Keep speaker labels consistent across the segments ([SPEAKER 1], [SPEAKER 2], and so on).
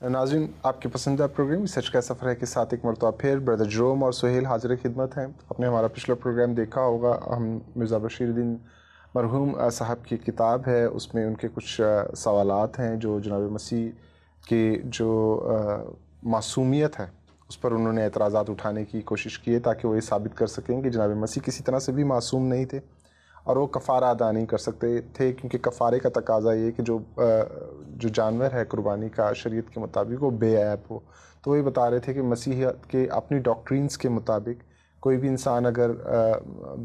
[SPEAKER 1] ناظرین، آپ کے پسندیدہ پروگرام سچ کا سفر ہے کے ساتھ ایک مرتبہ پھر بردر جروم اور سہیل حاضر خدمت ہیں. آپ نے ہمارا پچھلا پروگرام دیکھا ہوگا. ہم مرزا بشیر الدین مرحوم صاحب کی کتاب ہے، اس میں ان کے کچھ سوالات ہیں جو جناب مسیح کی جو معصومیت ہے اس پر انہوں نے اعتراضات اٹھانے کی کوشش کی ہے تاکہ وہ یہ ثابت کر سکیں کہ جناب مسیح کسی طرح سے بھی معصوم نہیں تھے اور وہ کفارہ ادا نہیں کر سکتے تھے، کیونکہ کفارے کا تقاضا یہ کہ جو جانور ہے قربانی کا شریعت کے مطابق وہ بے عیب ہو. تو وہ بتا رہے تھے کہ مسیحیت کے اپنی ڈاکٹرینز کے مطابق کوئی بھی انسان اگر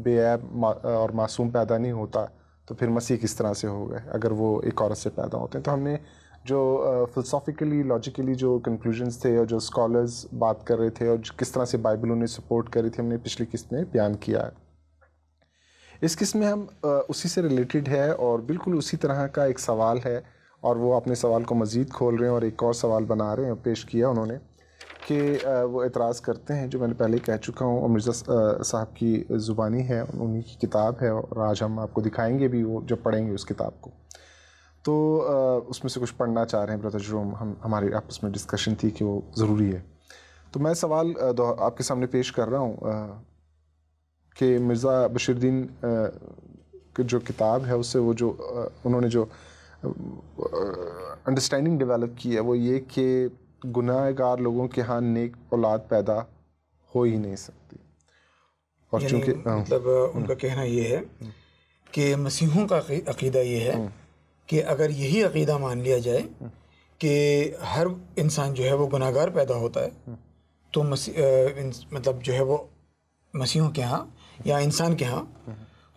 [SPEAKER 1] بے عیب اور معصوم پیدا نہیں ہوتا تو پھر مسیح کس طرح سے ہو گئے اگر وہ ایک عورت سے پیدا ہوتے ہیں. تو ہم نے جو فلسافیکلی لاجیکلی جو کنکلوژنز تھے اور جو اسکالرز بات کر رہے تھے اور کس طرح سے بائبل انہیں سپورٹ کر رہی تھی، ہم نے پچھلی قسط میں بیان کیا ہے. اس قسم میں ہم اسی سے ریلیٹڈ ہے اور بالکل اسی طرح کا ایک سوال ہے، اور وہ اپنے سوال کو مزید کھول رہے ہیں اور ایک اور سوال بنا رہے ہیں. پیش کیا انہوں نے کہ وہ اعتراض کرتے ہیں جو میں نے پہلے کہہ چکا ہوں، اور مرزا صاحب کی زبانی ہے، انہی کی کتاب ہے اور آج ہم آپ کو دکھائیں گے بھی وہ جب پڑھیں گے اس کتاب کو. تو اس میں سے کچھ پڑھنا چاہ رہے ہیں برادر جروم. ہمارے آپس میں ڈسکشن تھی کہ وہ ضروری ہے. تو میں سوال آپ کے سامنے پیش کر رہا ہوں کہ مرزا بشیر الدین کی جو کتاب ہے اس سے وہ جو انہوں نے جو انڈرسٹینڈنگ ڈیولپ کی ہے وہ یہ کہ گناہ گار لوگوں کے ہاں نیک اولاد پیدا ہو ہی نہیں سکتی. اور چونکہ
[SPEAKER 2] مطلب ان کا کہنا یہ ہے کہ مسیحوں کا عقیدہ یہ ہے کہ اگر یہی عقیدہ مان لیا جائے کہ ہر انسان جو ہے وہ گناہ گار پیدا ہوتا ہے تو مطلب جو ہے وہ مسیحوں کے ہاں یا انسان کے ہاں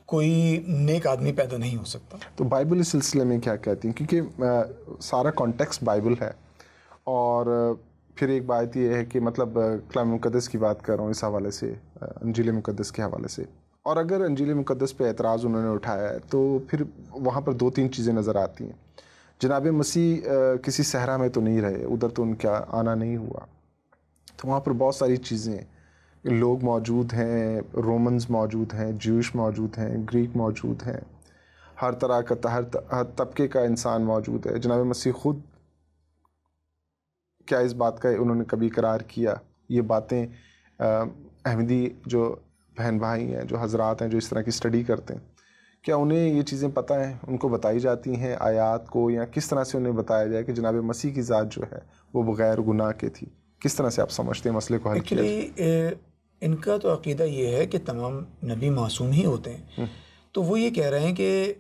[SPEAKER 2] کوئی نیک آدمی پیدا نہیں ہو سکتا.
[SPEAKER 1] تو بائبل اس سلسلے میں کیا کہتی ہیں؟ کیونکہ سارا کانٹیکسٹ بائبل ہے، اور پھر ایک بات یہ ہے کہ مطلب کلام مقدس کی بات کر رہا ہوں اس حوالے سے، انجیل مقدس کے حوالے سے. اور اگر انجیل مقدس پہ اعتراض انہوں نے اٹھایا ہے تو پھر وہاں پر دو تین چیزیں نظر آتی ہیں. جناب مسیح کسی صحرا میں تو نہیں رہے، ادھر تو ان کا آنا نہیں ہوا، تو وہاں پر بہت ساری چیزیں لوگ موجود ہیں، رومنز موجود ہیں، جیوش موجود ہیں، گریک موجود ہیں، ہر طرح کا ہر طبقے کا انسان موجود ہے. جناب مسیح خود کیا اس بات کا انہوں نے کبھی اقرار کیا؟ یہ باتیں احمدی جو بہن بھائی ہیں، جو حضرات ہیں جو اس طرح کی اسٹڈی کرتے ہیں، کیا انہیں یہ چیزیں پتہ ہیں، ان کو بتائی جاتی ہیں آیات کو، یا کس طرح سے انہیں بتایا جائے کہ جناب مسیح کی ذات جو ہے وہ بغیر گناہ کے تھی؟ کس طرح سے آپ سمجھتے ہیں مسئلے کو حل کیا جائے؟
[SPEAKER 2] ایکچولی ان کا تو عقیدہ یہ ہے کہ تمام نبی معصوم ہی ہوتے ہیں. تو وہ یہ کہہ رہے ہیں کہ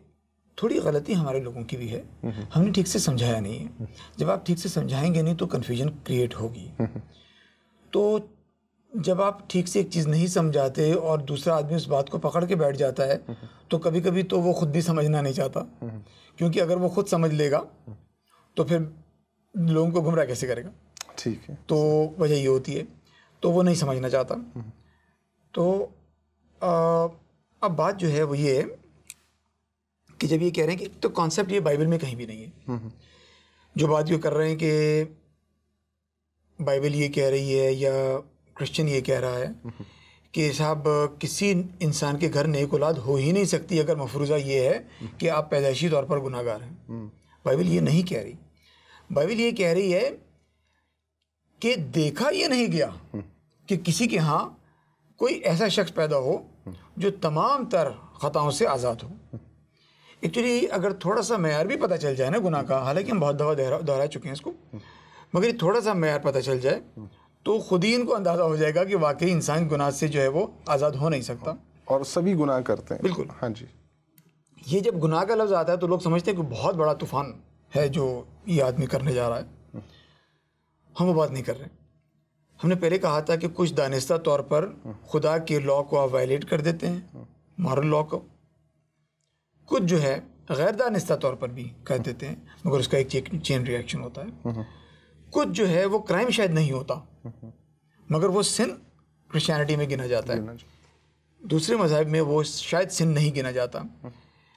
[SPEAKER 2] تھوڑی غلطی ہمارے لوگوں کی بھی ہے، ہم نے ٹھیک سے سمجھایا نہیں ہے. جب آپ ٹھیک سے سمجھائیں گے نہیں تو کنفیوژن کریٹ ہوگی. تو جب آپ ٹھیک سے ایک چیز نہیں سمجھاتے اور دوسرا آدمی اس بات کو پکڑ کے بیٹھ جاتا ہے تو کبھی کبھی تو وہ خود بھی سمجھنا نہیں چاہتا، کیونکہ اگر وہ خود سمجھ لے گا تو پھر لوگوں کو گمراہ کیسے کرے گا.
[SPEAKER 1] ٹھیک ہے.
[SPEAKER 2] تو وجہ یہ ہوتی ہے، تو وہ نہیں سمجھنا چاہتا. تو اب بات جو ہے وہ یہ ہے کہ جب یہ کہہ رہے ہیں کہ تو کانسیپٹ یہ بائبل میں کہیں بھی نہیں ہے. جو بات یہ کر رہے ہیں کہ بائبل یہ کہہ رہی ہے یا کرسچن یہ کہہ رہا ہے کہ صاحب کسی انسان کے گھر نیک اولاد ہو ہی نہیں سکتی اگر مفروضہ یہ ہے کہ آپ پیدائشی طور پر گناہ گار ہیں. بائبل یہ نہیں کہہ رہی. بائبل یہ کہہ رہی ہے کہ دیکھا یہ نہیں گیا کہ کسی کے ہاں کوئی ایسا شخص پیدا ہو جو تمام تر خطاؤں سے آزاد ہو. ایکچولی اگر تھوڑا سا معیار بھی پتہ چل جائے نا گناہ کا، حالانکہ ہم بہت دفعہ دہرا چکے ہیں اس کو، مگر تھوڑا سا معیار پتہ چل جائے تو خود ہی ان کو اندازہ ہو جائے گا کہ واقعی انسان گناہ سے جو ہے وہ آزاد ہو نہیں سکتا.
[SPEAKER 1] اور سبھی گناہ کرتے ہیں.
[SPEAKER 2] بالکل.
[SPEAKER 1] ہاں جی.
[SPEAKER 2] یہ جب گناہ کا لفظ آتا ہے تو لوگ سمجھتے ہیں کہ بہت بڑا طوفان ہے جو یہ آدمی کرنے جا رہا ہے. ہم وہ بات نہیں کر رہے. ہم نے پہلے کہا تھا کہ کچھ دانستہ طور پر خدا کے لاء کو آپ وائلیٹ کر دیتے ہیں، مارل لاء کو. کچھ جو ہے غیر دانستہ طور پر بھی کر دیتے ہیں، مگر اس کا ایک چین ری ایکشن ہوتا ہے. کچھ جو ہے وہ کرائم شاید نہیں ہوتا مگر وہ سن کرسچینٹی میں گنا جاتا ہے. دوسرے مذاہب میں وہ شاید سن نہیں گنا جاتا.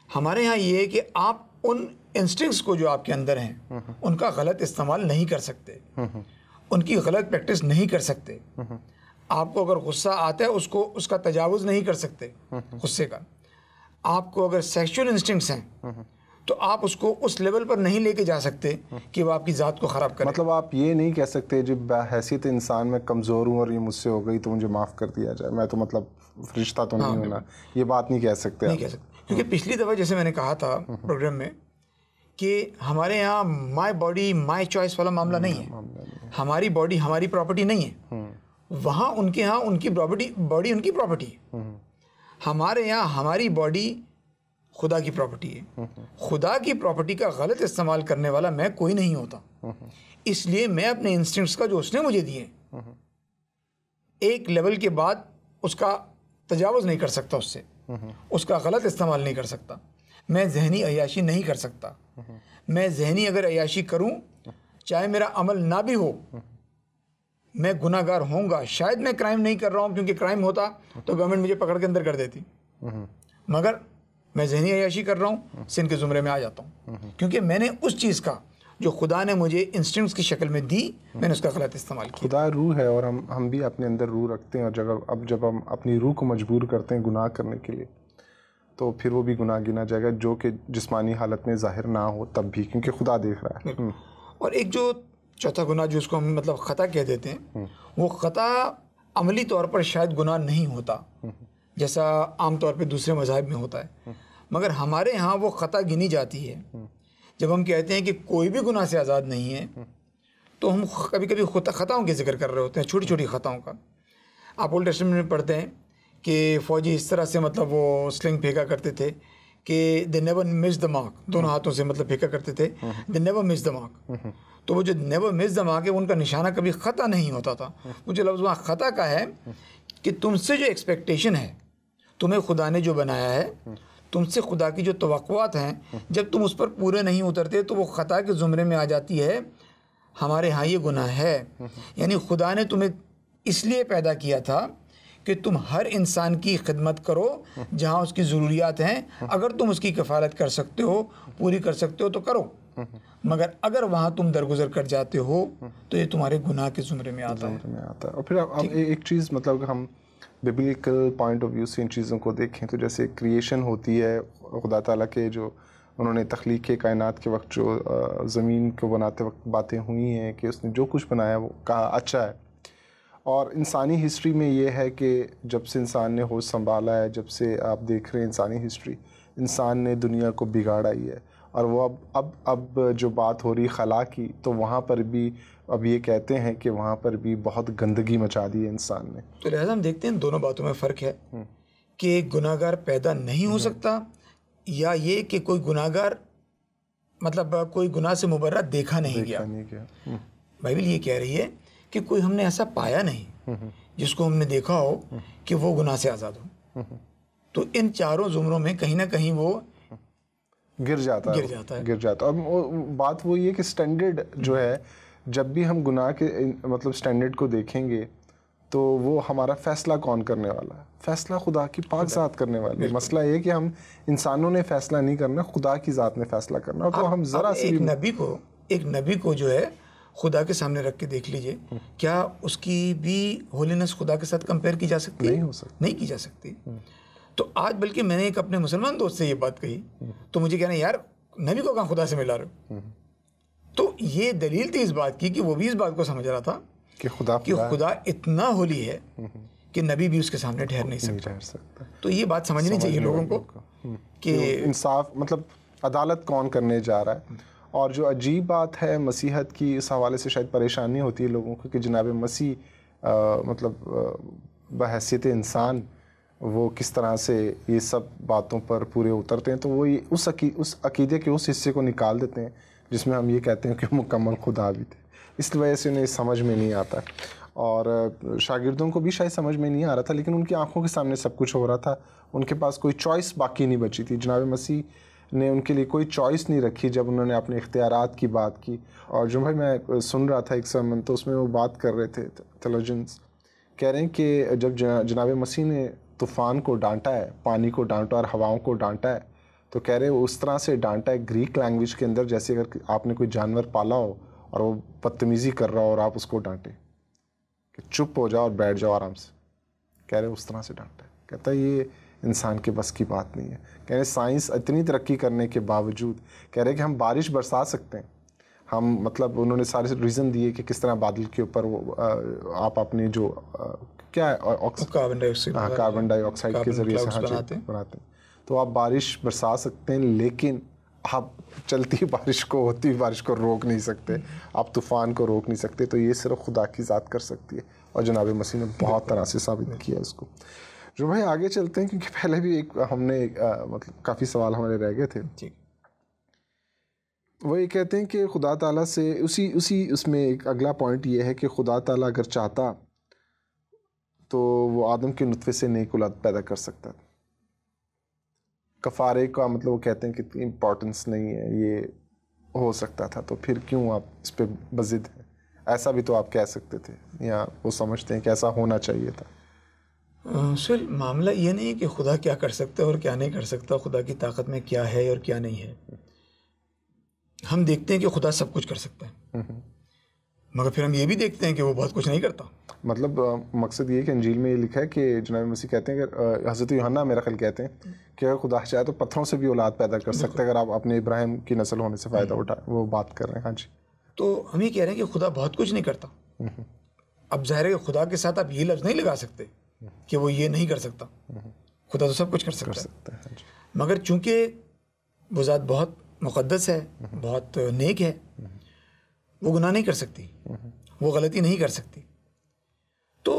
[SPEAKER 2] ہمارے ہاں یہ ہے کہ آپ ان انسٹنکٹس کو جو آپ کے اندر ہیں ان کا غلط استعمال نہیں کر سکتے، ان کی غلط پریکٹس نہیں کر سکتے. آپ کو اگر غصہ آتا ہے اس کا تجاوز نہیں کر سکتے غصے کا. آپ کو اگر سیکشول انسٹنکٹس ہیں تو آپ اس کو اس لیول پر نہیں لے کے جا سکتے کہ وہ آپ کی ذات کو خراب کرے.
[SPEAKER 1] مطلب آپ یہ نہیں کہہ سکتے جب بحیثیت انسان میں کمزور ہوں اور یہ مجھ سے ہو گئی تو مجھے معاف کر دیا جائے, میں تو مطلب فرشتہ تو نہیں ہونا, یہ بات نہیں کہہ سکتے
[SPEAKER 2] نہیں کہہ سکتے. کیونکہ پچھلی دفعہ جیسے میں نے کہا تھا پروگرام میں کہ ہمارے یہاں مائی باڈی مائی چوائس والا معاملہ نہیں ہے. ہماری باڈی ہماری پراپرٹی نہیں ہے. وہاں ان کے ہاں ان کی باڈی ان کی پراپرٹی ہے. ہمارے یہاں ہماری باڈی خدا کی پراپرٹی ہے. خدا کی پراپرٹی کا غلط استعمال کرنے والا میں کوئی نہیں ہوتا. اس لیے میں اپنے انسٹنکٹس کا جو اس نے مجھے دیے ایک لیول کے بعد اس کا تجاوز نہیں کر سکتا, اس کا غلط استعمال نہیں کر سکتا. میں ذہنی عیاشی نہیں کر سکتا. میں ذہنی اگر عیاشی کروں چاہے میرا عمل نہ بھی ہو میں گناہ گار ہوں گا. شاید میں کرائم نہیں کر رہا ہوں کیونکہ کرائم ہوتا تو گورنمنٹ مجھے پکڑ کے اندر کر دیتی, مگر میں ذہنی عیاشی کر رہا ہوں سن کے زمرے میں آ جاتا ہوں کیونکہ میں نے اس چیز کا جو خدا نے مجھے انسٹنکٹس کی شکل میں دی میں نے اس کا غلط استعمال کیا.
[SPEAKER 1] خدا روح ہے اور ہم بھی اپنے اندر روح رکھتے ہیں, اور جب ہم اپنی روح کو مجبور کرتے ہیں گناہ کرنے کے لیے تو پھر وہ بھی گناہ گنا جائے گا, جو کہ جسمانی حالت میں ظاہر نہ ہو تب بھی, کیونکہ خدا دیکھ رہا ہے.
[SPEAKER 2] اور ایک جو چوتھا گناہ جو اس کو ہم مطلب خطا کہہ دیتے ہیں, وہ خطا عملی طور پر شاید گناہ نہیں ہوتا جیسا عام طور پہ دوسرے مذاہب میں ہوتا ہے, مگر ہمارے ہاں وہ خطا گنی جاتی ہے. جب ہم کہتے ہیں کہ کوئی بھی گناہ سے آزاد نہیں ہے تو ہم کبھی کبھی خطاؤں کے ذکر کر رہے ہوتے ہیں, چھوٹی چھوٹی خطاؤں کا. آپ اولڈ ٹیسٹمنٹ میں پڑھتے ہیں کہ فوجی اس طرح سے مطلب وہ سلنگ پھینکا کرتے تھے کہ they never miss the mark, دونوں ہاتھوں سے مطلب پھینکا کرتے تھے, they never miss the mark. تو وہ جو نیور مس دا مارک ہے ان کا نشانہ کبھی خطا نہیں ہوتا تھا. وہ جو لفظ وہاں خطا کا ہے کہ تم سے جو ایکسپیکٹیشن ہے, تمہیں خدا نے جو بنایا ہے, تم سے خدا کی جو توقعات ہیں, جب تم اس پر پورے نہیں اترتے تو وہ خطا کے زمرے میں آ جاتی ہے. ہمارے ہاں یہ گناہ ہے. یعنی خدا نے تمہیں اس لیے پیدا کیا تھا کہ تم ہر انسان کی خدمت کرو جہاں اس کی ضروریات ہیں. اگر تم اس کی کفالت کر سکتے ہو, پوری کر سکتے ہو تو کرو, مگر اگر وہاں تم درگزر کر جاتے ہو تو یہ تمہارے گناہ کے زمرے میں آتا ہے.
[SPEAKER 1] اور پھر اب ایک چیز مطلب ہم ببلیکل پوائنٹ آف ویو سے ان چیزوں کو دیکھیں تو جیسے کریشن ہوتی ہے, خدا تعالیٰ کے جو انہوں نے تخلیق کائنات کے وقت جو زمین کو بناتے وقت باتیں ہوئی ہیں کہ اس نے جو کچھ بنایا وہ کہا اچھا ہے. اور انسانی ہسٹری میں یہ ہے کہ جب سے انسان نے ہوش سنبھالا ہے, جب سے آپ دیکھ رہے ہیں انسانی ہسٹری, انسان نے دنیا کو بگاڑا ہی ہے. اور وہ اب جو بات ہو رہی خلا کی تو وہاں پر بھی اب یہ کہتے ہیں کہ وہاں پر بھی بہت گندگی مچا دی ہے انسان نے.
[SPEAKER 2] تو لہٰذا ہم دیکھتے ہیں دونوں باتوں میں فرق ہے کہ گناہ گار پیدا نہیں ہو سکتا, یا یہ کہ کوئی گناہ گار مطلب کوئی گناہ سے مبرہ دیکھا نہیں گیا. بائبل یہ کہہ رہی ہے کہ کوئی ہم نے ایسا پایا نہیں جس کو ہم نے دیکھا ہو کہ وہ گناہ سے آزاد ہو. تو ان چاروں زمروں میں کہیں نہ کہیں وہ
[SPEAKER 1] گر جاتا ہے. اور بات وہ یہ کہ سٹینڈرڈ جو ہے, جب بھی ہم گناہ کے مطلب سٹینڈرڈ کو دیکھیں گے تو وہ ہمارا فیصلہ کون کرنے والا ہے؟ فیصلہ خدا کی پاک ذات کرنے والی ہے. مسئلہ یہ کہ ہم انسانوں نے فیصلہ نہیں کرنا, خدا کی ذات نے فیصلہ کرنا. اور تو ہم ذرا سی
[SPEAKER 2] ایک نبی کو جو ہے خدا کے سامنے رکھ کے دیکھ لیجئے, کیا اس کی بھی ہولینس خدا کے ساتھ کمپیئر کی جا سکتی ہے؟ نہیں کی جا سکتی. تو آج بلکہ میں نے ایک اپنے مسلمان دوست سے یہ بات کہی تو مجھے کہنا یار نبی کو کہاں خدا سے ملا رہے ہو. تو یہ دلیل تھی اس بات کی کہ وہ بھی اس بات کو سمجھ رہا تھا کہ خدا اتنا ہولی ہے کہ نبی بھی اس کے سامنے ٹھہر نہیں سکتا. تو یہ بات سمجھنی چاہیے لوگوں کو کہ
[SPEAKER 1] انصاف مطلب عدالت کون کرنے جا رہا ہے. اور جو عجیب بات ہے مسیحت کی, اس حوالے سے شاید پریشانی ہوتی ہے لوگوں کو کہ جناب مسیح مطلب بحیثیت انسان وہ کس طرح سے یہ سب باتوں پر پورے اترتے ہیں. تو وہ اس عقیدے کے اس حصے کو نکال دیتے ہیں جس میں ہم یہ کہتے ہیں کہ مکمل خدا بھی تھے. اس وجہ سے انہیں سمجھ میں نہیں آتا, اور شاگردوں کو بھی شاید سمجھ میں نہیں آ رہا تھا, لیکن ان کی آنکھوں کے سامنے سب کچھ ہو رہا تھا. ان کے پاس کوئی چوائس باقی نہیں بچی تھی. جناب مسیح نے ان کے لیے کوئی چوائس نہیں رکھی جب انہوں نے اپنے اختیارات کی بات کی. اور جو بھائی میں سن رہا تھا ایک سرمن, تو اس میں وہ بات کر رہے تھے تھیولوجنز, کہہ رہے ہیں کہ جب جناب مسیح نے طوفان کو ڈانٹا ہے, پانی کو ڈانٹا اور ہواؤں کو ڈانٹا ہے, تو کہہ رہے وہ اس طرح سے ڈانٹا ہے گریک لینگویج کے اندر جیسے اگر آپ نے کوئی جانور پالا ہو اور وہ بدتمیزی کر رہا ہو اور آپ اس کو ڈانٹیں کہ چپ ہو جاؤ اور بیٹھ جاؤ آرام سے. کہہ رہے اس طرح سے ڈانٹا ہے. کہتا ہے انسان کے بس کی بات نہیں ہے. کہہ رہے سائنس اتنی ترقی کرنے کے باوجود کہہ رہے کہ ہم بارش برسا سکتے ہیں. ہم مطلب انہوں نے سارے ریزن دیے کہ کس طرح بادل کے اوپر وہ آپ اپنے جو کیا ہے کاربن ڈائی آکسائڈ کے ذریعے سے بناتے ہیں, تو آپ بارش برسا سکتے ہیں, لیکن آپ چلتی بارش کو, ہوتی بارش کو روک نہیں سکتے, آپ طوفان کو روک نہیں سکتے. تو یہ صرف خدا کی ذات کر سکتی ہے, اور جناب مسیح نے بہت طرح سے ثابت کیا اس کو. جو بھائی آگے چلتے ہیں, کیونکہ پہلے بھی ایک ہم نے مطلب کافی سوال ہمارے رہ گئے تھے. وہ یہ کہتے ہیں کہ خدا تعالیٰ سے اسی اس میں ایک اگلا پوائنٹ یہ ہے کہ خدا تعالیٰ اگر چاہتا تو وہ آدم کے نطفے سے نیک اولاد پیدا کر سکتا تھا. کفارے کا مطلب وہ کہتے ہیں کہ امپورٹنس نہیں ہے, یہ ہو سکتا تھا, تو پھر کیوں آپ اس پہ بضد ہیں؟ ایسا بھی تو آپ کہہ سکتے تھے, یا وہ سمجھتے ہیں کہ ایسا ہونا چاہیے تھا.
[SPEAKER 2] سر معاملہ یہ نہیں کہ خدا کیا کر سکتا ہے اور کیا نہیں کر سکتا, خدا کی طاقت میں کیا ہے اور کیا نہیں ہے. ہم دیکھتے ہیں کہ خدا سب کچھ کر سکتا ہے, مگر پھر ہم یہ بھی دیکھتے ہیں کہ وہ بہت کچھ نہیں کرتا.
[SPEAKER 1] مطلب مقصد یہ کہ انجیل میں یہ لکھا ہے کہ جناب مسیح کہتے ہیں کہ حضرت یوحنا میرا خیال کہتے ہیں کہ اگر خدا چاہے تو پتھروں سے بھی اولاد پیدا کر سکتا ہے, اگر آپ اپنے ابراہیم کی نسل ہونے سے فائدہ اٹھائیں. وہ بات کر رہے ہیں. ہاں جی.
[SPEAKER 2] تو ہم یہ کہہ رہے ہیں کہ خدا بہت کچھ نہیں کرتا. اب ظاہر ہے کہ خدا کے ساتھ آپ یہ لفظ نہیں لگا سکتے کہ وہ یہ نہیں کر سکتا. خدا تو سب کچھ کر سکتا ہے, مگر چونکہ وہ ذات بہت مقدس ہے, بہت نیک ہے, وہ گناہ نہیں کر سکتی, وہ غلطی نہیں کر سکتی. تو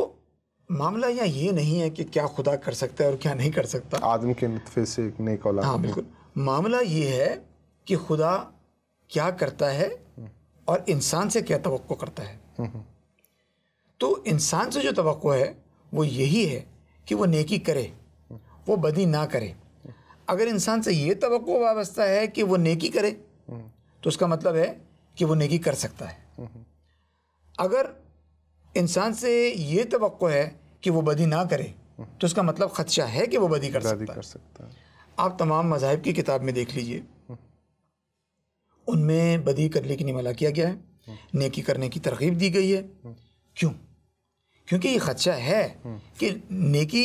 [SPEAKER 2] معاملہ یہاں یہ نہیں ہے کہ کیا خدا کر سکتا ہے اور کیا نہیں کر سکتا.
[SPEAKER 1] آدم کے نطفے سے ایک نیک اولاد.
[SPEAKER 2] ہاں بالکل. معاملہ یہ ہے کہ خدا کیا کرتا ہے اور انسان سے کیا توقع کرتا ہے. تو انسان سے جو توقع ہے وہ یہی ہے کہ وہ نیکی کرے, وہ بدی نہ کرے. اگر انسان سے یہ توقع وابستہ ہے کہ وہ نیکی کرے تو اس کا مطلب ہے کہ وہ نیکی کر سکتا ہے. اگر انسان سے یہ توقع ہے کہ وہ بدی نہ کرے تو اس کا مطلب خدشہ ہے کہ وہ بدی کر سکتا ہے. آپ تمام مذاہب کی کتاب میں دیکھ لیجئے, ان میں بدی کرنے کی نہیں منع کیا گیا ہے, نیکی کرنے کی ترغیب دی گئی ہے. کیوں؟ کیونکہ یہ خدشہ ہے کہ نیکی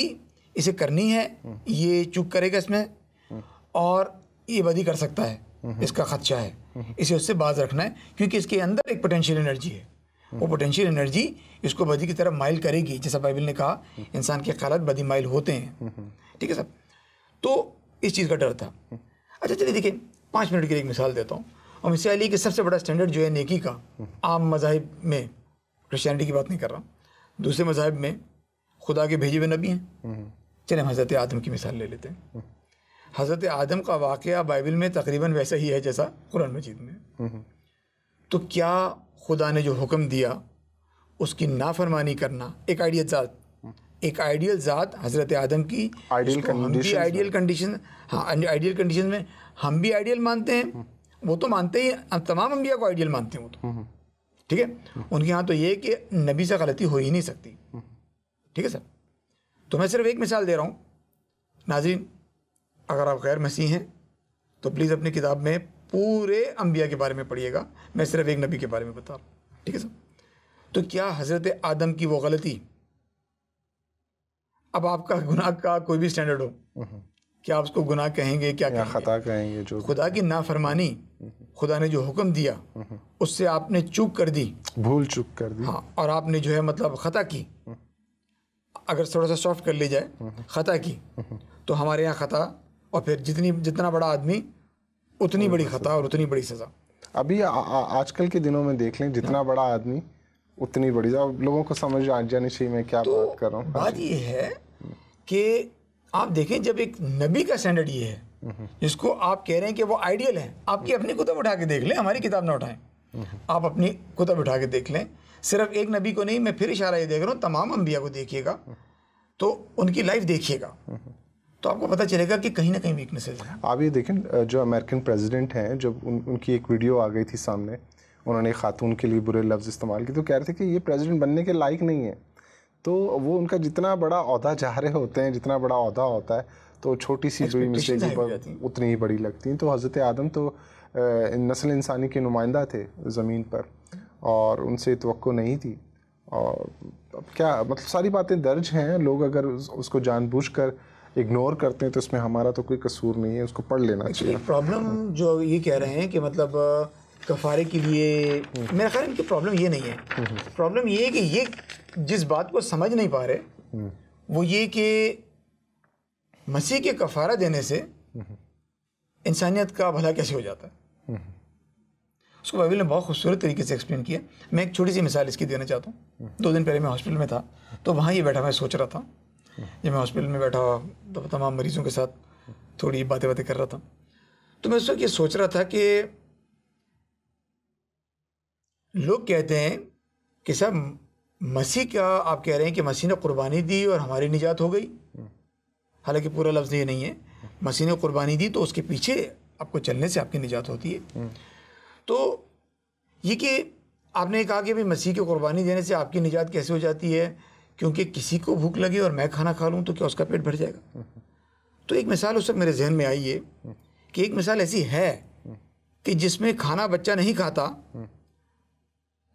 [SPEAKER 2] اسے کرنی ہے, یہ چوک کرے گا اس میں, اور یہ بدی کر سکتا ہے, اس کا خدشہ ہے, اسے اس سے باز رکھنا ہے, کیونکہ اس کے اندر ایک پوٹینشیل انرجی ہے. وہ پوٹینشیل انرجی اس کو بدی کی طرف مائل کرے گی, جیسا بائبل نے کہا انسان کے خیالات بدی مائل ہوتے ہیں. ٹھیک ہے صاحب. تو اس چیز کا ڈر تھا. اچھا چلیے دیکھیں, 5 منٹ کی ایک مثال دیتا ہوں. اور مثال یہ کہ سب سے بڑا سٹینڈرڈ جو ہے نیکی کا, عام مذاہب میں, کرسچینٹی کی بات نہیں کر رہا, دوسرے مذاہب میں خدا کے بھیجے ہوئے نبی ہیں. چلیں ہم حضرت آدم کی مثال لے لیتے ہیں. حضرت آدم کا واقعہ بائبل میں تقریباً ویسا ہی ہے جیسا قرآن مجید میں. تو کیا خدا نے جو حکم دیا اس کی نافرمانی کرنا, ایک آئیڈیل ذات حضرت آدم کی, ہم بھی آئیڈیل کنڈیشن, ہاں آئیڈیل کنڈیشن میں ہم بھی آئیڈیل مانتے ہیں, وہ تو مانتے ہی, تمام انبیاء کو آئیڈیل مانتے ہیں وہ تو. ٹھیک ہے. ان کے ہاں تو یہ کہ نبی سے غلطی ہو ہی نہیں سکتی. ٹھیک ہے سر. تو میں صرف ایک مثال دے رہا ہوں. ناظرین, اگر آپ غیر مسیح ہیں تو پلیز اپنی کتاب میں پورے انبیاء کے بارے میں پڑھیے گا, میں صرف ایک نبی کے بارے میں بتا رہا ہوں. ٹھیک ہے سر. تو کیا حضرت آدم کی وہ غلطی, اب آپ کا گناہ کا کوئی بھی سٹینڈرڈ ہو, کیا آپ اس کو گناہ کہیں گے, کیا
[SPEAKER 1] خطا کہیں گے؟ جو
[SPEAKER 2] خدا کی نافرمانی, خدا نے جو حکم دیا اس سے آپ نے چوک کر دی,
[SPEAKER 1] بھول چوک کر دی,
[SPEAKER 2] ہاں, اور آپ نے جو ہے مطلب خطا کی, اگر تھوڑا سا سافٹ کر لی جائے, خطا کی, تو ہمارے یہاں خطا, اور پھر جتنا بڑا آدمی اتنی بڑی خطا اور اتنی بڑی سزا.
[SPEAKER 1] ابھی آج کل کے دنوں میں دیکھ لیں, جتنا بڑا آدمی اتنی بڑی سزا. لوگوں کو سمجھ آ جانی چاہیے میں کیا بات کر رہا ہوں.
[SPEAKER 2] بات یہ ہے کہ آپ دیکھیں, جب ایک نبی کا سٹینڈرڈ یہ ہے جس کو آپ کہہ رہے ہیں کہ وہ آئیڈیل ہے, آپ کی اپنی کتاب اٹھا کے دیکھ لیں, ہماری کتاب نہ اٹھائیں, آپ اپنی کتاب اٹھا کے دیکھ لیں. صرف ایک نبی کو نہیں, میں پھر اشارہ یہ دیکھ رہا ہوں, تمام انبیاء کو دیکھیے گا, تو ان کی لائف دیکھیے گا, تو آپ کو پتہ چلے گا کہ کہیں نہ کہیں ویکنسز ہیں.
[SPEAKER 1] آپ یہ دیکھیں, جو امریکن پریزیڈنٹ ہیں, جب ان کی ایک ویڈیو آ گئی تھی سامنے, انہوں نے خاتون کے لیے برے لفظ استعمال کیے, تو کہہ رہے تھے کہ یہ پریزیڈنٹ بننے کے لائق نہیں ہے. تو وہ ان کا جتنا بڑا عہدہ جا رہے ہوتے ہیں, جتنا بڑا عہدہ ہوتا ہے, تو چھوٹی سی بڑی مسٹیک اتنی ہی بڑی لگتی ہیں. تو حضرت آدم تو نسل انسانی کے نمائندہ تھے زمین پر, اور ان سے توقع نہیں تھی. اور کیا مطلب ساری باتیں درج ہیں, لوگ اگر اس کو جان بوجھ کر اگنور کرتے ہیں تو اس میں ہمارا تو کوئی قصور نہیں ہے, اس کو پڑھ لینا چاہیے.
[SPEAKER 2] پرابلم جو یہ کہہ رہے ہیں کہ مطلب کفارے کے لیے, میرا خیال ان کی پرابلم یہ نہیں ہے. پرابلم یہ ہے کہ یہ جس بات کو سمجھ نہیں پا رہے وہ یہ کہ مسیح کے کفارہ دینے سے انسانیت کا بھلا کیسے ہو جاتا ہے. اس کو بائبل نے بہت خوبصورت طریقے سے ایکسپلین کیا. میں ایک چھوٹی سی مثال اس کی دینا چاہتا ہوں. 2 دن پہلے میں ہاسپٹل میں تھا, تو وہاں یہ بیٹھا میں سوچ رہا تھا. جب میں ہاسپٹل میں بیٹھا تو تمام مریضوں کے ساتھ تھوڑی باتیں کر رہا تھا, تو میں اس وقت یہ سوچ رہا تھا کہ لوگ کہتے ہیں کہ صاحب مسیح کا, آپ کہہ رہے ہیں کہ مسیح نے قربانی دی اور ہماری نجات ہو گئی. حالانکہ پورا لفظ یہ نہیں ہے. مسیح نے قربانی دی تو اس کے پیچھے آپ کو چلنے سے آپ کی نجات ہوتی ہے. تو یہ کہ آپ نے کہا کہ بھائی مسیح کی قربانی دینے سے آپ کی نجات کیسے ہو جاتی ہے, کیونکہ کسی کو بھوک لگے اور میں کھانا کھا لوں تو کیا اس کا پیٹ بھر جائے گا. تو ایک مثال اس وقت میرے ذہن میں آئی ہے کہ ایک مثال ایسی ہے کہ جس میں کھانا بچہ نہیں کھاتا,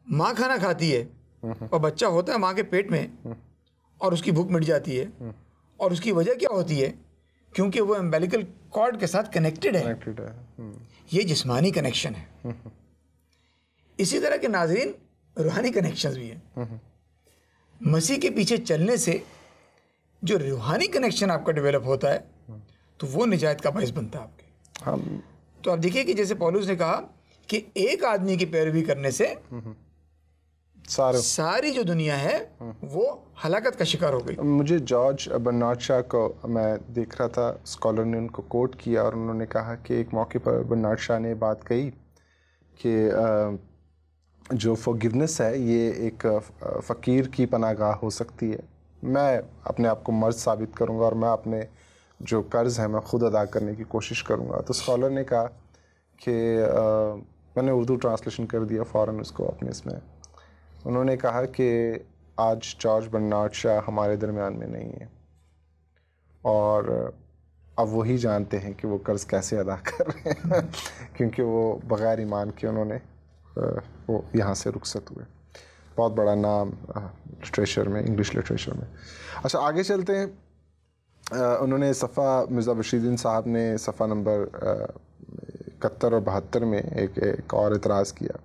[SPEAKER 2] ماں کھانا کھاتی ہے اور بچہ ہوتا ہے ماں کے پیٹ میں اور اس کی بھوک مٹ جاتی ہے. اور اس کی وجہ کیا ہوتی ہے, کیونکہ وہ امبیلیکل کارڈ کے ساتھ کنیکٹڈ ہے. یہ جسمانی کنیکشن ہے. اسی طرح کے ناظرین روحانی کنیکشنز بھی ہیں. مسیح کے پیچھے چلنے سے جو روحانی کنیکشن آپ کا ڈیولپ ہوتا ہے تو وہ نجات کا باعث بنتا ہے آپ کے. تو آپ دیکھیے کہ جیسے پولس نے کہا کہ ایک آدمی کی پیروی کرنے سے ساری جو دنیا ہے وہ ہلاکت کا شکار ہو گئی.
[SPEAKER 1] مجھے جارج برنارڈ شاہ کو میں دیکھ رہا تھا, اسکالر نے ان کو کوٹ کیا اور انہوں نے کہا کہ ایک موقع پر برنارڈ شاہ نے بات کہی کہ جو forgiveness ہے یہ ایک فقیر کی پناہ گاہ ہو سکتی ہے. میں اپنے آپ کو مرد ثابت کروں گا اور میں اپنے جو قرض ہیں میں خود ادا کرنے کی کوشش کروں گا. تو اسکالر نے کہا کہ میں نے اردو ٹرانسلیشن کر دیا فوراً اس کو اپنے اس میں. انہوں نے کہا کہ آج جارج برنارڈ شاہ ہمارے درمیان میں نہیں ہے اور اب وہی جانتے ہیں کہ وہ قرض کیسے ادا کر رہے ہیں کیونکہ وہ بغیر ایمان کے انہوں نے وہ یہاں سے رخصت ہوئے. بہت بڑا نام لٹریچر میں, انگلش لٹریچر میں. اچھا آگے چلتے ہیں. انہوں نے صفحہ مرزا بشیر الدین صاحب نے صفحہ نمبر 71 اور 72 میں ایک اور اعتراض کیا.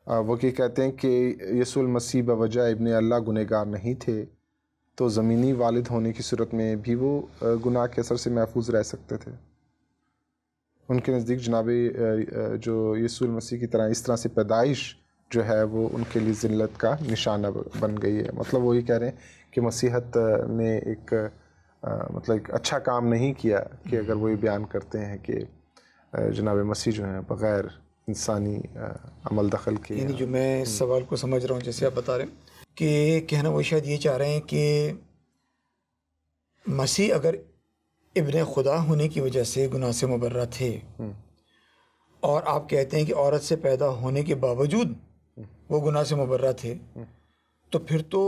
[SPEAKER 1] وہ یہ کہتے ہیں کہ یسوع المسیح بوجہ ابن اللہ گنہگار نہیں تھے تو زمینی والد ہونے کی صورت میں بھی وہ گناہ کے اثر سے محفوظ رہ سکتے تھے. ان کے نزدیک جناب جو یسوع المسیح کی اس طرح سے پیدائش جو ہے وہ ان کے لیے ذلت کا نشانہ بن گئی ہے. مطلب وہ یہ کہہ رہے ہیں کہ مسیحت نے ایک مطلب ایک اچھا کام نہیں کیا کہ اگر وہ یہ بیان کرتے ہیں کہ جناب مسیح جو ہیں بغیر انسانی عمل دخل کے.
[SPEAKER 2] یعنی جو میں اس سوال کو سمجھ رہا ہوں جیسے آپ بتا رہے ہیں کہ کہنا وہ شاید یہ چاہ رہے ہیں کہ مسیح اگر ابن خدا ہونے کی وجہ سے گناہ سے مبرہ تھے اور آپ کہتے ہیں کہ عورت سے پیدا ہونے کے باوجود وہ گناہ سے مبرہ تھے, تو پھر تو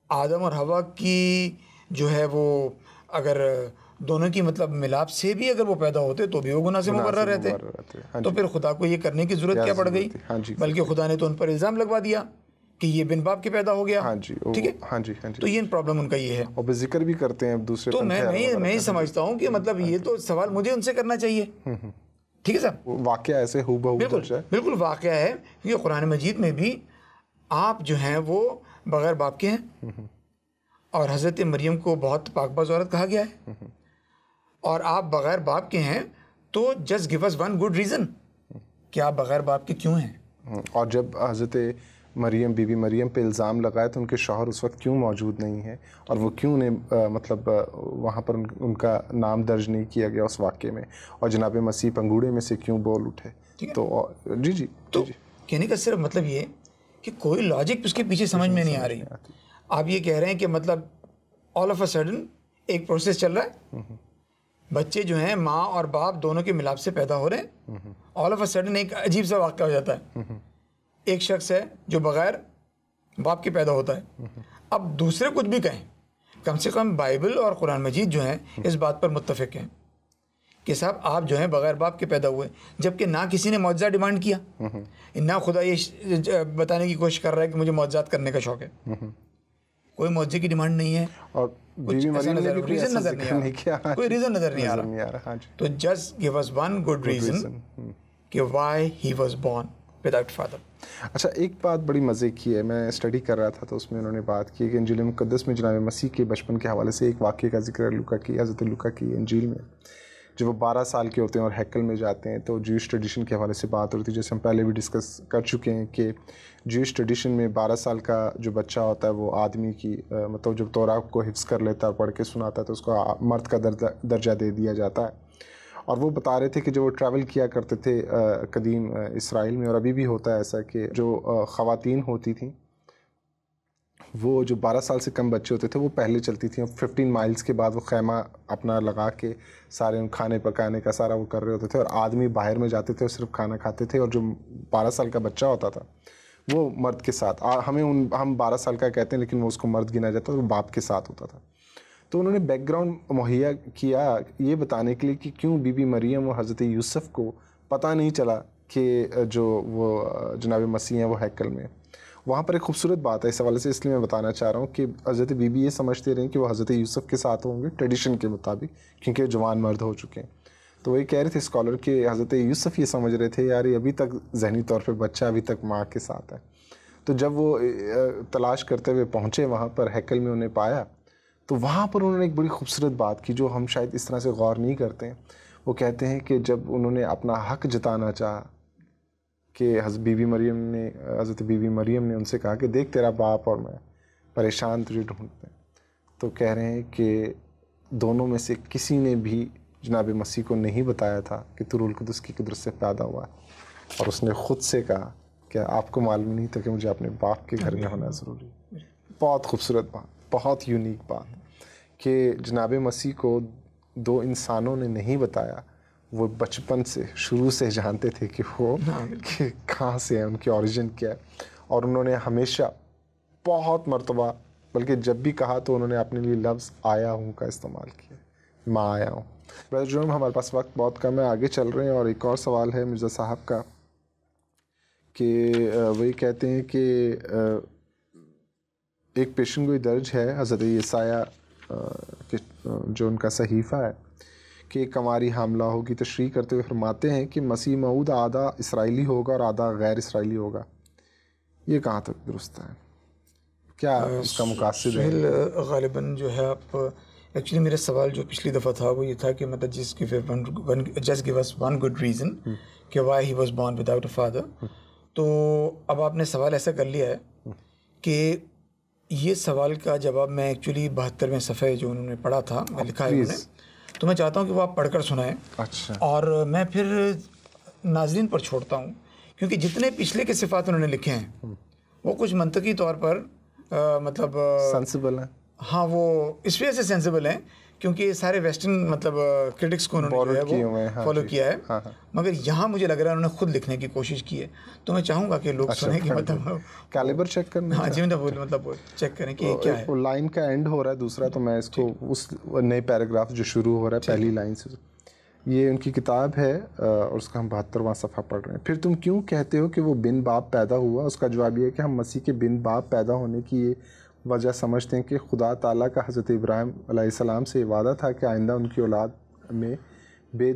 [SPEAKER 2] آدم اور حوا کی جو ہے وہ اگر دونوں کی مطلب ملاپ سے بھی اگر وہ پیدا ہوتے تو بھی وہ گناہ سے مبرہ رہتے. تو پھر خدا کو یہ کرنے کی ضرورت کیا پڑ گئی, بلکہ خدا نے تو ان پر الزام لگوا دیا کہ یہ بن باپ کے پیدا ہو گیا. ٹھیک ہے, تو یہ پرابلم ان کا یہ ہے.
[SPEAKER 1] اور ذکر بھی کرتے ہیں دوسرے.
[SPEAKER 2] تو میں ہی سمجھتا ہوں کہ مطلب یہ تو سوال مجھے ان سے کرنا چاہیے. ٹھیک ہے صاحب,
[SPEAKER 1] واقعہ ایسے ہو بہو
[SPEAKER 2] بالکل واقعہ ہے, کیونکہ قرآن مجید میں بھی آپ جو ہیں وہ بغیر باپ کے ہیں اور حضرت مریم کو بہت پاک باز عورت کہا گیا ہے, اور آپ بغیر باپ کے ہیں تو just give us one good reason کہ آپ بغیر باپ کے کیوں ہیں.
[SPEAKER 1] اور جب حضرت مریم بی بی مریم پہ الزام لگائے تو ان کے شوہر اس وقت کیوں موجود نہیں ہیں اور وہ کیوں نے مطلب وہاں پر ان کا نام درج نہیں کیا گیا اس واقعے میں, اور جناب مسیح پنگوڑے میں سے کیوں بول اٹھے. تو جی
[SPEAKER 2] تو کہنے کا صرف مطلب یہ کہ کوئی لاجک اس کے پیچھے سمجھ میں نہیں آ رہی. آپ یہ کہہ رہے ہیں کہ مطلب آل آف اے سڈن ایک پروسیس چل رہا ہے, بچے جو ہیں ماں اور باپ دونوں کے ملاپ سے پیدا ہو رہے ہیں, آل آف اے سڈن ایک عجیب سا واقعہ ہو جاتا ہے. ایک شخص ہے جو بغیر باپ کے پیدا ہوتا ہے. اب دوسرے کچھ بھی کہیں, کم سے کم بائبل اور قرآن مجید جو ہیں اس بات پر متفق ہیں کہ صاحب آپ جو ہیں بغیر باپ کے پیدا ہوئے, جبکہ نہ کسی نے معجزہ ڈیمانڈ کیا, نہ خدا یہ بتانے کی کوشش کر رہا ہے کہ مجھے معجزات کرنے کا شوق ہے. کوئی معجزے کی ڈیمانڈ نہیں ہے.
[SPEAKER 1] اور بیوی مریم نے بھی کوئی
[SPEAKER 2] ریزن
[SPEAKER 1] ایسا
[SPEAKER 2] نظر
[SPEAKER 1] ذکر نہیں کیا،
[SPEAKER 2] کوئی ریزن نظر نہیں آ
[SPEAKER 1] نہیں
[SPEAKER 2] رہا.
[SPEAKER 1] آ رہا. ہاں جی.
[SPEAKER 2] تو just give us one good reason کہ why he was born without father.
[SPEAKER 1] اچھا ایک بات بڑی مزے کی ہے، میں اسٹڈی کر رہا تھا تو اس میں انہوں نے بات کی کہ انجیل مقدس میں جناب مسیح کے بچپن کے حوالے سے ایک واقعے کا ذکر لوکا کی، حضرت لوکا کی انجیل میں جب وہ 12 سال کے ہوتے ہیں اور ہیکل میں جاتے ہیں تو جوئش ٹریڈیشن کے حوالے سے بات ہوتی ہے، جیسے ہم پہلے بھی ڈسکس کر چکے ہیں کہ جوئش ٹریڈیشن میں 12 سال کا جو بچہ ہوتا ہے وہ آدمی کی مطلب جب تورا کو حفظ کر لیتا ہے، پڑھ کے سناتا ہے تو اس کو مرد کا درجہ دے دیا جاتا ہے. اور وہ بتا رہے تھے کہ جو وہ ٹریول کیا کرتے تھے قدیم اسرائیل میں، اور ابھی بھی ہوتا ہے ایسا کہ جو خواتین ہوتی تھیں وہ جو 12 سال سے کم بچے ہوتے تھے وہ پہلے چلتی تھیں، 15 مائلز کے بعد وہ خیمہ اپنا لگا کے سارے ان کھانے پکانے کا سارا وہ کر رہے ہوتے تھے، اور آدمی باہر میں جاتے تھے اور صرف کھانا کھاتے تھے، اور جو 12 سال کا بچہ ہوتا تھا وہ مرد کے ساتھ، ہم 12 سال کا کہتے ہیں لیکن وہ اس کو مرد گنا جاتا ہے، وہ باپ کے ساتھ ہوتا تھا. تو انہوں نے بیک گراؤنڈ مہیا کیا یہ بتانے کے لیے کہ کیوں بی بی مریم اور حضرت یوسف کو پتہ نہیں چلا کہ جو وہ جناب مسیح ہیں وہ ہیکل میں. وہاں پر ایک خوبصورت بات ہے اس حوالے سے، اس لیے میں بتانا چاہ رہا ہوں کہ حضرت بی بی یہ سمجھتے رہیں کہ وہ حضرت یوسف کے ساتھ ہوں گے ٹریڈیشن کے مطابق کیونکہ جوان مرد ہو چکے ہیں. تو وہی کہہ رہے تھے اسکالر کہ حضرت یوسف یہ سمجھ رہے تھے یار یہ ابھی تک ذہنی طور پہ بچہ ابھی تک ماں کے ساتھ ہے. تو جب وہ تلاش کرتے ہوئے پہنچے وہاں پر ہیکل میں انہیں پایا تو وہاں پر انہوں نے ایک بڑی خوبصورت بات کی جو ہم شاید اس طرح سے غور نہیں کرتے ہیں. وہ کہتے ہیں کہ جب انہوں نے اپنا حق جتانا چاہا کہ حضرت بی بی مریم نے ان سے کہا کہ دیکھ تیرا باپ اور میں پریشان تجھے ڈھونڈتے ہیں، تو کہہ رہے ہیں کہ دونوں میں سے کسی نے بھی جناب مسیح کو نہیں بتایا تھا کہ تو روح القدس کی قدرت سے پیدا ہوا ہے، اور اس نے خود سے کہا کہ آپ کو معلوم نہیں تھا کہ مجھے اپنے باپ کے گھر میں ہونا ضروری ہے. بہت خوبصورت بات، بہت یونیک بات کہ جناب مسیح کو دو انسانوں نے نہیں بتایا، وہ بچپن سے شروع سے جانتے تھے کہ وہ کہ کہاں سے ہیں، ان کی اوریجن کیا ہے. اور انہوں نے ہمیشہ بہت مرتبہ بلکہ جب بھی کہا تو انہوں نے اپنے لیے لفظ آیا ہوں کا استعمال کیا، میں آیا ہوں. برادر جروم ہمارے پاس وقت بہت کم ہے، آگے چل رہے ہیں، اور ایک اور سوال ہے مرزا صاحب کا کہ وہی کہتے ہیں کہ ایک پیشن گوئی درج ہے حضرت یسایہ جو ان کا صحیفہ ہے کہ ایک کنواری حاملہ ہوگی، تشریح کرتے ہوئے فرماتے ہیں کہ مسیح موعود آدھا اسرائیلی ہوگا اور آدھا غیر اسرائیلی ہوگا. یہ کہاں تک درست ہے؟ کیا اس کا مقاصد ہے؟
[SPEAKER 2] غالباً جو ہے آپ ایکچولی میرا سوال جو پچھلی دفعہ تھا وہ یہ تھا کہ مطلب just give us one good reason کہ why he was born without a father. تو اب آپ نے سوال ایسا کر لیا ہے کہ یہ سوال کا جواب میں ایکچولی 72ویں صفحے جو انہوں نے پڑھا تھا میں لکھا ہے انہوں نے، تو میں چاہتا ہوں کہ وہ آپ پڑھ کر سنائیں.
[SPEAKER 1] اچھا.
[SPEAKER 2] اور میں پھر ناظرین پر چھوڑتا ہوں کیونکہ جتنے پچھلے کے صفات انہوں نے لکھے ہیں وہ کچھ منطقی طور پر مطلب
[SPEAKER 1] سینسیبل ہیں.
[SPEAKER 2] ہاں وہ اس وجہ سے سینسیبل ہیں کیونکہ سارے ویسٹرن مطلب کرٹکس کو انہوں نے جو ہے وہ فالو کیا ہے، مگر یہاں مجھے لگ رہا ہے انہوں نے خود لکھنے کی کوشش کی ہے. تو میں چاہوں گا کہ لوگ سنیں کہ مطلب
[SPEAKER 1] کیلیبر چیک کرنا.
[SPEAKER 2] ہاں جی مطلب چیک کریں کہ کیا ہے.
[SPEAKER 1] لائن کا اینڈ ہو رہا ہے دوسرا، تو میں اس کو اس نئے پیراگراف جو شروع ہو رہا ہے پہلی لائن سے، یہ ان کی کتاب ہے اور اس کا ہم 72واں صفحہ پڑھ رہے ہیں. پھر تم کیوں کہتے ہو کہ وہ بن باپ پیدا ہوا؟ اس کا جواب یہ ہے کہ ہم مسیح کے بن باپ پیدا ہونے کی یہ وجہ سمجھتے ہیں کہ خدا تعالیٰ کا حضرت ابراہیم علیہ السلام سے وعدہ تھا کہ آئندہ ان کی اولاد میں پے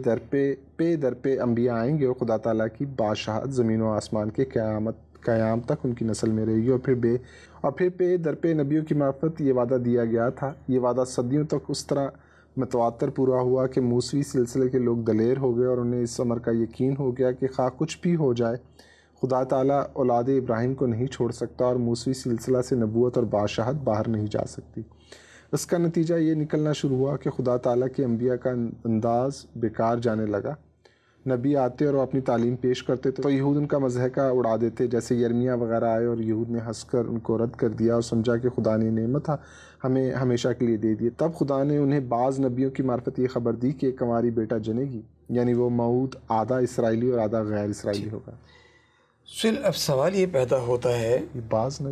[SPEAKER 1] در پے انبیاء آئیں گے اور خدا تعالیٰ کی بادشاہت زمین و آسمان کے قیام تک ان کی نسل میں رہے گی. اور پھر پے در پے نبیوں کی معرفت یہ وعدہ دیا گیا تھا. یہ وعدہ صدیوں تک اس طرح متواتر پورا ہوا کہ موسوی سلسلے کے لوگ دلیر ہو گئے اور انہیں اس امر کا یقین ہو گیا کہ خواہ کچھ بھی ہو جائے خدا تعالیٰ اولاد ابراہیم کو نہیں چھوڑ سکتا اور موسوی سلسلہ سے نبوت اور بادشاہت باہر نہیں جا سکتی. اس کا نتیجہ یہ نکلنا شروع ہوا کہ خدا تعالیٰ کے انبیاء کا انداز بیکار جانے لگا. نبی آتے اور وہ اپنی تعلیم پیش کرتے تو یہود ان کا مضحکہ اڑا دیتے، جیسے یرمیہ وغیرہ آئے اور یہود نے ہنس کر ان کو رد کر دیا اور سمجھا کہ خدا نے نعمت ہمیں ہمیشہ کے لیے دے دی. تب خدا نے انہیں بعض نبیوں کی معرفت یہ خبر دی کہ ایک کنواری بیٹا جنے گی، یعنی وہ موعود آدھا اسرائیلی اور آدھا غیر اسرائیلی ہوگا.
[SPEAKER 2] اب سوال یہ پیدا ہوتا ہے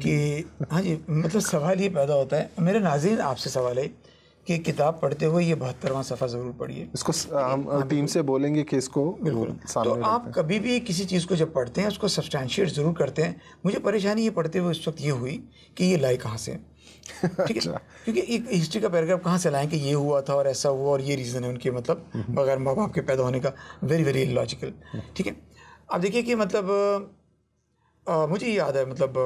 [SPEAKER 2] کہ ہاں جی مطلب سوال یہ پیدا ہوتا ہے، میرے ناظرین آپ سے سوال ہے کہ کتاب پڑھتے ہوئے یہ 72واں صفحہ ضرور پڑھیے.
[SPEAKER 1] اس کو ہم ٹیم سے بولیں گے کہ اس کو
[SPEAKER 2] بالکل. تو آپ کبھی بھی کسی چیز کو جب پڑھتے ہیں اس کو سبسٹینشیٹ ضرور کرتے ہیں. مجھے پریشانی یہ پڑھتے ہوئے اس وقت یہ ہوئی کہ یہ لائی کہاں سے. ٹھیک ہے, کیونکہ ایک ہسٹری کا پیراگراف کہاں سے لائیں کہ یہ ہوا تھا اور ایسا ہوا اور یہ ریزن ہے ان کے, مطلب بغیر ماں باپ کے پیدا ہونے کا, ویری ویری لاجیکل. ٹھیک ہے, اب دیکھیے کہ مطلب مجھے یاد ہے مطلب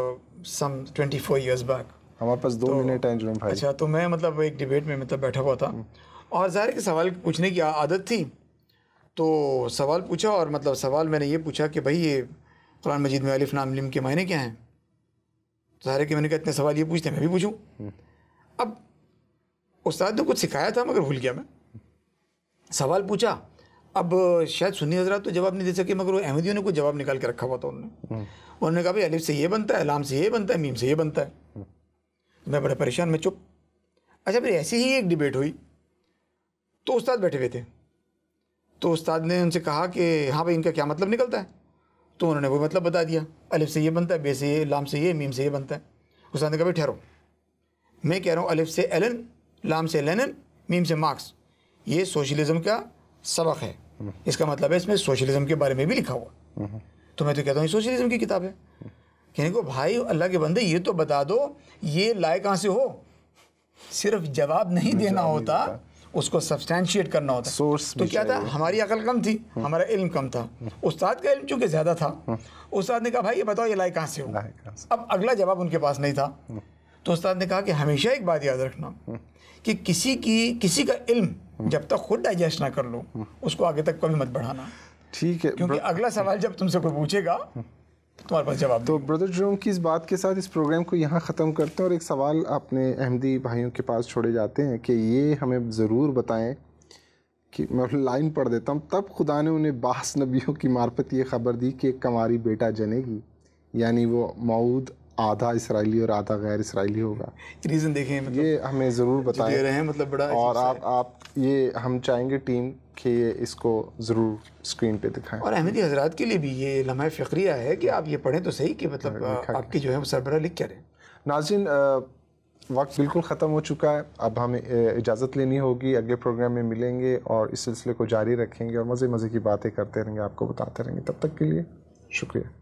[SPEAKER 2] سم 24 ایئرس بیک,
[SPEAKER 1] ہمارے پاس 2 منٹ ہیں جنوب بھائی.
[SPEAKER 2] اچھا, تو میں مطلب ایک ڈبیٹ میں مطلب بیٹھا ہوا تھا اور ظاہر کہ سوال پوچھنے کی عادت تھی, تو سوال پوچھا اور مطلب سوال میں نے یہ پوچھا کہ بھائی یہ قرآن مجید میں الف لام میم کے معنی کیا ہیں. ظاہر ہے کہ میں نے کہا اتنے سوال یہ پوچھتے ہیں میں بھی پوچھوں. اب استاد نے کچھ سکھایا تھا مگر بھول گیا میں. سوال پوچھا, اب شاید سنی حضرات تو جواب نہیں دے سکے مگر وہ احمدیوں نے کچھ جواب نکال کے رکھا ہوا تھا. انہوں نے کہا بھائی الف سے یہ بنتا ہے, لام سے یہ بنتا ہے, میم سے یہ بنتا ہے. میں بڑا پریشان, میں چپ. اچھا پھر ایسی ہی ایک ڈبیٹ ہوئی تو استاد بیٹھے ہوئے تھے, تو استاد نے ان سے کہا کہ ہاں بھائی ان کا کیا مطلب نکلتا ہے, تو انہوں نے وہ مطلب بتا دیا, الف سے یہ بنتا ہے, بے سے یہ, لام سے یہ, میم سے یہ بنتا ہے. استاد نے کہا بھائی ٹھہرو, میں کہہ رہا ہوں الف سے ایلن, لام سے لینن, میم سے مارکس, یہ سوشلزم کا سبق ہے, اس کا مطلب ہے اس میں سوشلزم کے بارے میں بھی لکھا ہوا. تو میں تو کہتا ہوں یہ سوشلزم کی کتاب ہے. کہنے کو بھائی اللہ کے بندے یہ تو بتا دو یہ لائے کہاں سے ہو. صرف جواب نہیں دینا ہوتا, اس کو سبسٹینشیٹ کرنا ہوتا. تو کیا تھا, ہماری عقل کم تھی, ہمارا علم کم تھا, استاد کا علم چونکہ زیادہ تھا. استاد نے کہا بھائی یہ بتاؤ یہ لائے کہاں سے ہو. اب اگلا جواب ان کے پاس نہیں تھا, تو استاد نے کہا کہ ہمیشہ ایک بات یاد رکھنا کہ کسی کا علم جب تک خود ڈائجسٹ نہ کر لو اس کو آگے تک کبھی مت بڑھانا.
[SPEAKER 1] ٹھیک ہے,
[SPEAKER 2] کیونکہ اگلا سوال جب تم سے کوئی پوچھے گا تمہارے پاس جواب.
[SPEAKER 1] تو بردر جروم کی اس بات کے ساتھ اس پروگرام کو یہاں ختم کرتے ہیں اور ایک سوال اپنے احمدی بھائیوں کے پاس چھوڑے جاتے ہیں کہ یہ ہمیں ضرور بتائیں کہ میں لائن پڑھ دیتا ہوں, تب خدا نے انہیں 22 نبیوں کی معرفت یہ خبر دی کہ ایک کنواری بیٹا جنے گی, یعنی وہ موعود آدھا اسرائیلی اور آدھا غیر اسرائیلی ہوگا.
[SPEAKER 2] ریزن دیکھیں مطلب
[SPEAKER 1] یہ ہمیں ضرور بتائیں
[SPEAKER 2] دے رہے ہیں, مطلب بڑا.
[SPEAKER 1] اور آپ یہ ہم چاہیں گے ٹیم کہ یہ اس کو ضرور اسکرین پہ دکھائیں.
[SPEAKER 2] اور احمدی حضرات کے لیے بھی یہ لمحہ فخریہ ہے کہ آپ یہ پڑھیں تو صحیح کہ مطلب آپ کی جو ہے وہ سربراہ لکھ کیا رہے.
[SPEAKER 1] ناظرین وقت بالکل ختم ہو چکا ہے, اب ہمیں اجازت لینی ہوگی. اگلے پروگرام میں ملیں گے اور اس سلسلے کو جاری رکھیں گے اور مزے کی باتیں کرتے رہیں گے, آپ کو بتاتے رہیں گے. تب تک کے لیے شکریہ.